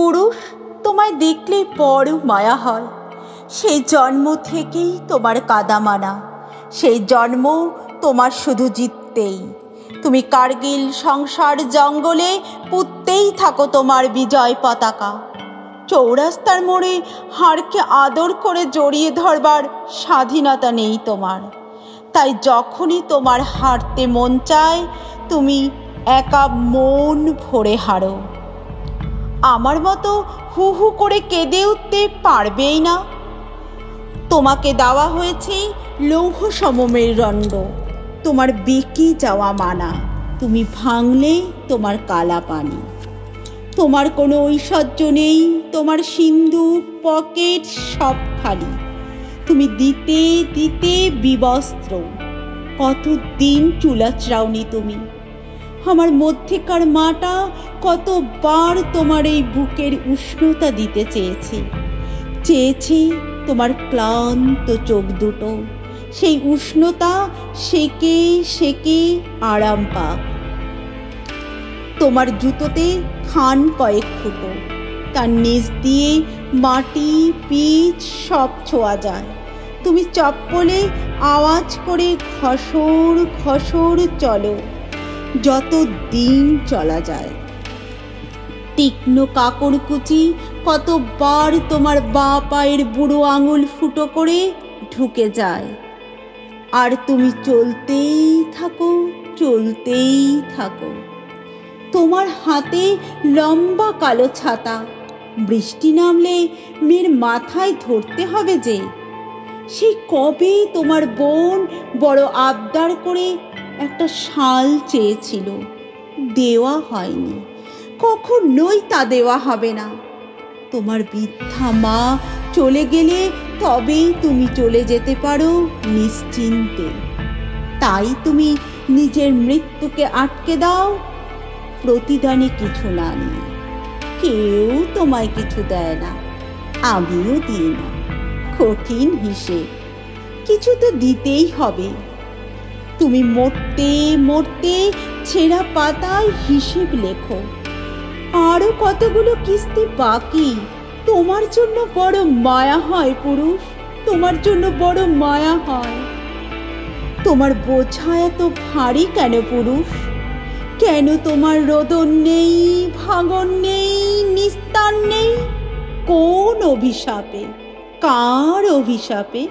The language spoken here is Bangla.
পুরুষ তোমায় দেখলে বড় মায়া হয়। সেই জন্ম থেকেই তোমার কাদামানা, সেই জন্ম তোমার শুধু জিততেই। তুমি কার্গিল সংসার জঙ্গলে পুঁততেই থাকো তোমার বিজয় পতাকা। চৌরাস্তার মোড়ে হাড়কে আদর করে জড়িয়ে ধরবার স্বাধীনতা নেই তোমার। তাই যখনই তোমার হারতে মন চায়, তুমি একা মন ভরে হারো। আমার মতো হু হু করে কেঁদে উঠতে পারবেই না। তোমাকে দেওয়া হয়েছে লৌহ সমমের দণ্ড, তোমার বেঁকে যাওয়া মানা। তুমি ভাঙলে তোমার কালা পানি। তোমার কোনো ঐশ্বর্য নেই, তোমার সিন্ধুক পকেট সব খালি। তুমি দিতে দিতে বিবস্ত্র। কতদিন চুলাচড়াওনি তুমি। আমার মধ্যেকার মাটা কতবার তোমার এই বুকের উষ্ণতা দিতে চেয়েছি তোমার ক্লান্ত চোখ দুটো সেই উষ্ণতা সেকে সেকে আরাম পাক। তোমার জুতোতে খান কয়েক ফুটো, তার নিচ দিয়ে মাটি পিচ সব ছোঁয়া যায়। তুমি চপ্পলে আওয়াজ করে খসর খসর চলো, যত দিন চলা যায়। তীক্ষ্ণ কাকড়কুচি কতবার তোমার বাঁ পায়ের বুড়ো আঙুল ফুটো করে ঢুকে যায়। আর তুমি চলতেই থাকো। তোমার হাতে লম্বা কালো ছাতা, বৃষ্টি নামলে মেয়ের মাথায় ধরতে হবে যে। সেই কবে তোমার বোন বড় আবদার করে একটা শাল চেয়েছিল, দেওয়া হয়নি, কখনোই তা দেওয়া হবে না। তোমার বৃদ্ধা মা চলে গেলে তবেই তুমি চলে যেতে পারো নিশ্চিন্তে। তাই তুমি নিজের মৃত্যুকে আটকে দাও প্রতিদানে কিছু না নিয়ে। কেউ তোমায় কিছু দেয় না, আমিও দিই না। কঠিন হিসেব, কিছু তো দিতেই হবে। তুমি মরতে মরতে ছেঁড়া পাতায় হিসেব লেখো, আরো কতগুলো কিস্তি বাকি। তোমার জন্য বড় মায়া হয় পুরুষ, তোমার জন্য বড় মায়া হয়। তোমার বোঝা এত ভারী কেন পুরুষ? কেন তোমার রোদন নেই, ভাঙন নেই, নিস্তার নেই? কোন অভিশাপে, কার অভিশাপে?